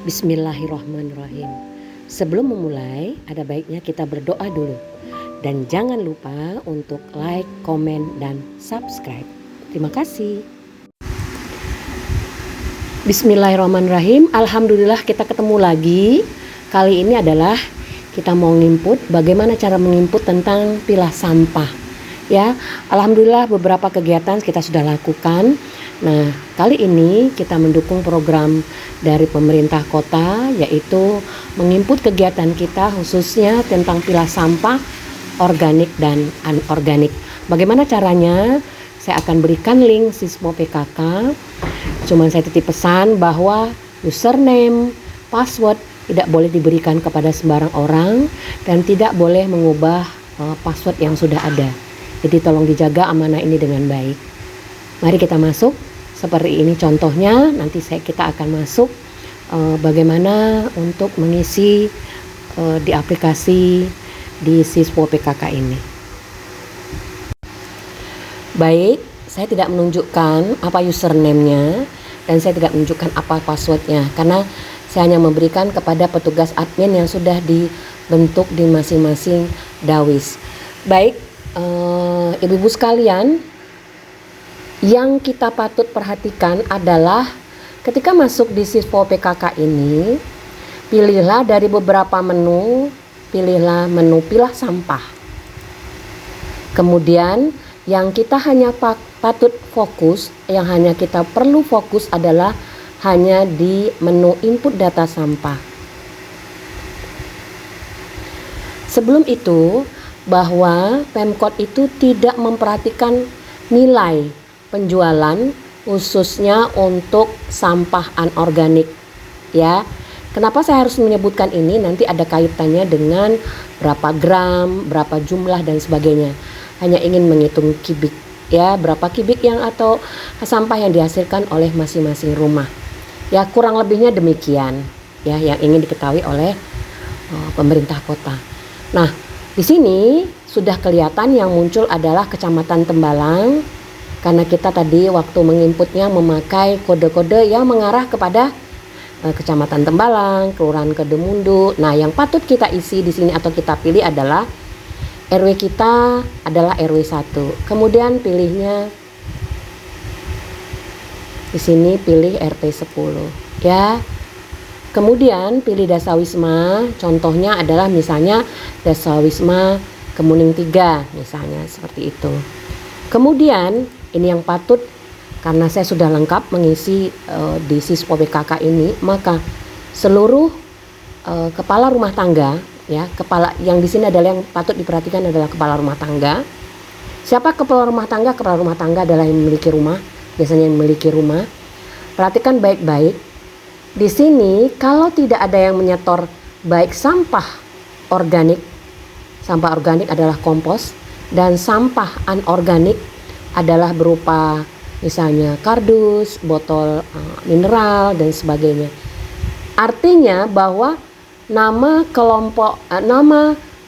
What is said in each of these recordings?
Bismillahirrahmanirrahim. Sebelum memulai, ada baiknya kita berdoa dulu. Dan jangan lupa untuk like, komen, dan subscribe. Terima kasih. Bismillahirrahmanirrahim. Alhamdulillah kita ketemu lagi. Kali ini adalah kita mau nginput bagaimana cara menginput tentang pilah sampah. Ya, alhamdulillah beberapa kegiatan kita sudah lakukan. Nah, kali ini kita mendukung program dari pemerintah kota, yaitu menginput kegiatan kita khususnya tentang pilah sampah organik dan anorganik. Bagaimana caranya? Saya akan berikan link Sismo PKK. Cuman saya titip pesan bahwa username, password tidak boleh diberikan kepada sembarang orang dan tidak boleh mengubah password yang sudah ada. Jadi tolong dijaga amanah ini dengan baik. Mari kita masuk. Seperti ini contohnya. Nanti kita akan masuk bagaimana untuk mengisi di aplikasi di Sismo PKK ini. Baik, saya tidak menunjukkan apa username-nya dan saya tidak menunjukkan apa password-nya karena saya hanya memberikan kepada petugas admin yang sudah dibentuk di masing-masing dawis. Baik, ibu-ibu sekalian, yang kita patut perhatikan adalah ketika masuk di Sismo PKK ini, pilihlah dari beberapa menu, pilihlah menu pilah sampah. Kemudian yang kita hanya patut fokus, yang hanya kita perlu fokus adalah hanya di menu input data sampah. Sebelum itu, bahwa Pemkot itu tidak memperhatikan nilai penjualan khususnya untuk sampah anorganik, ya. Kenapa saya harus menyebutkan ini? Nanti ada kaitannya dengan berapa gram, berapa jumlah dan sebagainya. Hanya ingin menghitung kubik, ya, berapa kubik yang atau sampah yang dihasilkan oleh masing-masing rumah. Ya, kurang lebihnya demikian, ya, yang ingin diketahui oleh pemerintah kota. Nah, di sini sudah kelihatan yang muncul adalah Kecamatan Tembalang karena kita tadi waktu menginputnya memakai kode-kode yang mengarah kepada Kecamatan Tembalang, Kelurahan Kedemundu. Nah, yang patut kita isi di sini atau kita pilih adalah RW kita adalah RW 1. Kemudian pilihnya di sini pilih RT 10, ya. Kemudian pilih Dasawisma, contohnya adalah misalnya Dasawisma Kemuning 3 misalnya seperti itu. Kemudian ini yang patut, karena saya sudah lengkap mengisi di Sismo PKK ini, maka seluruh kepala rumah tangga, ya, kepala yang di sini adalah yang patut diperhatikan adalah kepala rumah tangga. Siapa kepala rumah tangga? Kepala rumah tangga adalah yang memiliki rumah, biasanya yang memiliki rumah. Perhatikan baik-baik. Di sini kalau tidak ada yang menyetor baik sampah organik adalah kompos dan sampah anorganik adalah berupa misalnya kardus, botol mineral dan sebagainya. Artinya bahwa nama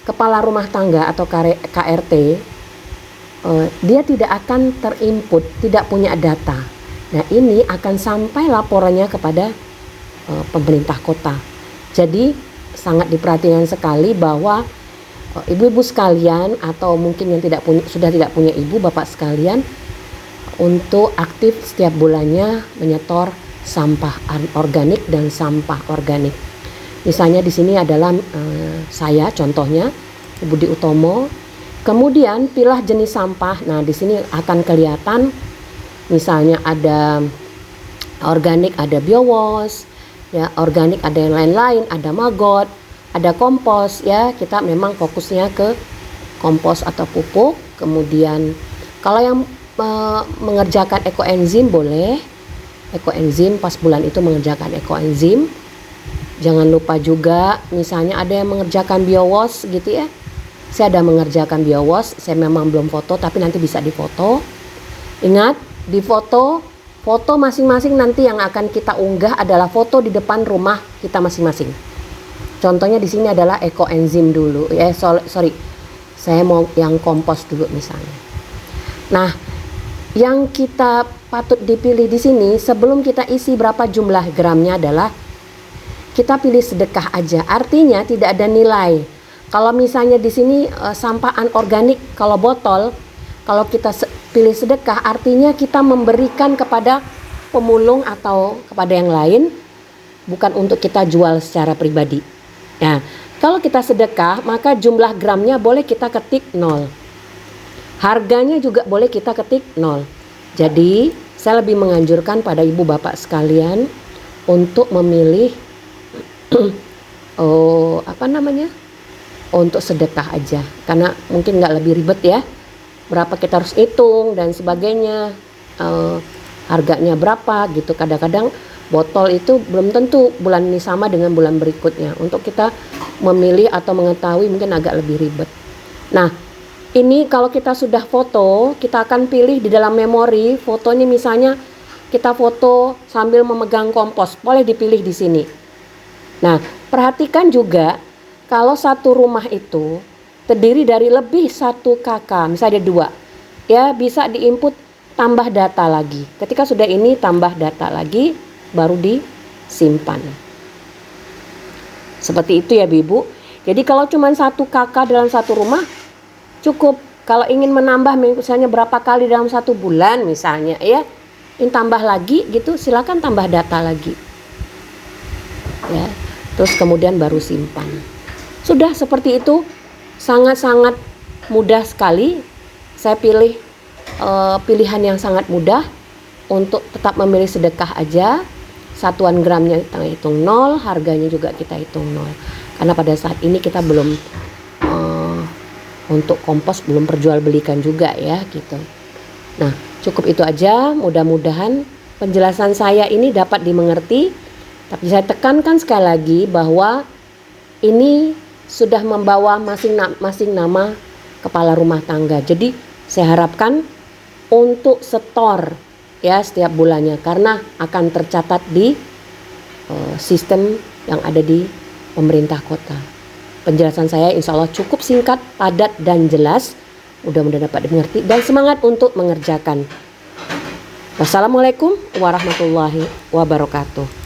kepala rumah tangga atau KRT dia tidak akan terinput, tidak punya data. Nah, ini akan sampai laporannya kepada pemerintah kota. Jadi sangat diperhatikan sekali bahwa ibu-ibu sekalian atau mungkin yang sudah tidak punya ibu bapak sekalian untuk aktif setiap bulannya menyetor sampah anorganik dan sampah organik. Misalnya di sini adalah saya contohnya Budi Utomo. Kemudian pilah jenis sampah. Nah, di sini akan kelihatan misalnya ada organik, ada biowash, ya, organik ada yang lain-lain, ada maggot, ada kompos, ya. Kita memang fokusnya ke kompos atau pupuk. Kemudian kalau yang mengerjakan ekoenzim boleh, ekoenzim pas bulan itu mengerjakan ekoenzim. Jangan lupa juga misalnya ada yang mengerjakan biowash gitu, ya. Saya ada mengerjakan biowash, saya memang belum foto tapi nanti bisa difoto. Ingat, di foto masing-masing nanti yang akan kita unggah adalah foto di depan rumah kita masing-masing. Contohnya di sini adalah ekoenzim dulu, ya. Sorry, saya mau yang kompos dulu misalnya. Nah, yang kita patut dipilih di sini sebelum kita isi berapa jumlah gramnya adalah kita pilih sedekah aja. Artinya tidak ada nilai. Kalau misalnya di sini sampah anorganik, kalau botol, kalau kita pilih sedekah, artinya kita memberikan kepada pemulung atau kepada yang lain, bukan untuk kita jual secara pribadi. Nah, kalau kita sedekah, maka jumlah gramnya boleh kita ketik 0. Harganya juga boleh kita ketik 0. Jadi, saya lebih menganjurkan pada ibu bapak sekalian untuk memilih untuk sedekah aja, karena mungkin nggak lebih ribet ya, berapa kita harus hitung dan sebagainya, harganya berapa gitu. Kadang-kadang botol itu belum tentu bulan ini sama dengan bulan berikutnya. Untuk kita memilih atau mengetahui mungkin agak lebih ribet. Nah, ini kalau kita sudah foto, kita akan pilih di dalam memori fotonya. Misalnya kita foto sambil memegang kompos, boleh dipilih di sini. Nah, perhatikan juga kalau satu rumah itu terdiri dari lebih 1 kakak, misalnya ada 2, ya bisa diinput tambah data lagi. Ketika sudah ini tambah data lagi, baru disimpan. Seperti itu ya Ibu. Jadi kalau cuma 1 kakak dalam satu rumah cukup. Kalau ingin menambah misalnya berapa kali dalam 1 bulan misalnya ya, ingin tambah lagi gitu, silakan tambah data lagi. Ya. Terus kemudian baru simpan. Sudah seperti itu, sangat-sangat mudah sekali. Saya pilih pilihan yang sangat mudah untuk tetap memilih sedekah aja. Satuan gramnya kita hitung 0, harganya juga kita hitung 0. Karena pada saat ini kita belum untuk kompos belum perjualbelikan juga ya gitu. Nah, cukup itu aja. Mudah-mudahan penjelasan saya ini dapat dimengerti. Tapi saya tekankan sekali lagi bahwa ini sudah membawa masing-masing nama kepala rumah tangga. Jadi saya harapkan untuk setor ya setiap bulannya, karena akan tercatat di sistem yang ada di pemerintah kota. Penjelasan saya insya Allah cukup singkat, padat dan jelas. Mudah-mudahan dapat dimengerti dan semangat untuk mengerjakan. Wassalamualaikum warahmatullahi wabarakatuh.